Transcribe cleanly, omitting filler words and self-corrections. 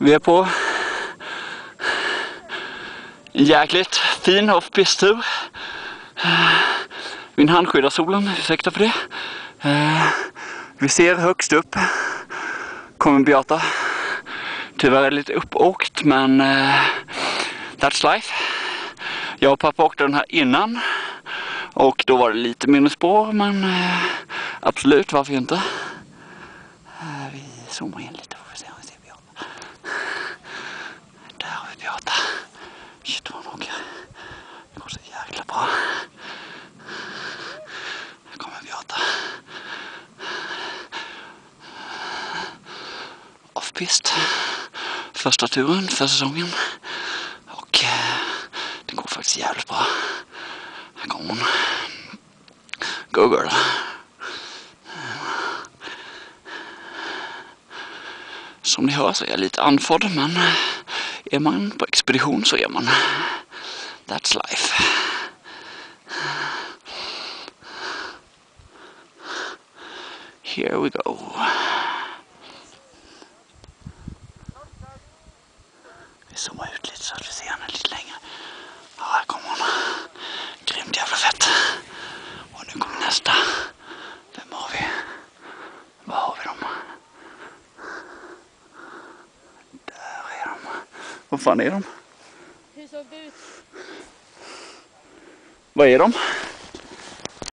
Vi är på en jäkligt fin off-pist-tur. Min handskyddar solen, ursäkta för det. Vi ser högst upp kommer Beata. Tyvärr är det lite uppåkt, men that's life. Jag och pappa åkte den här innan och då var det lite mindre spår, men absolut, varför inte? Vi zoomar in lite för att se om vi ser Beata. Där har vi Beata. Shit, vad hon åker. Det går så jäkla bra. Här kommer Beata. Off-pist. Första turen för säsongen. Och det går faktiskt jävligt bra. Här kommer hon. Go girl. Som ni hör så är jag lite andfådd, men är man på expedition så är man. That's life. Here we go. Vi zoomar ut lite så att vi ser henne lite längre. Ja, här kommer hon. Grymt jävla fett. Och nu kommer nästa. Vem har vi? Var har vi dem? Där är de. Vad fan är de? Hur såg det ut? Vad är de?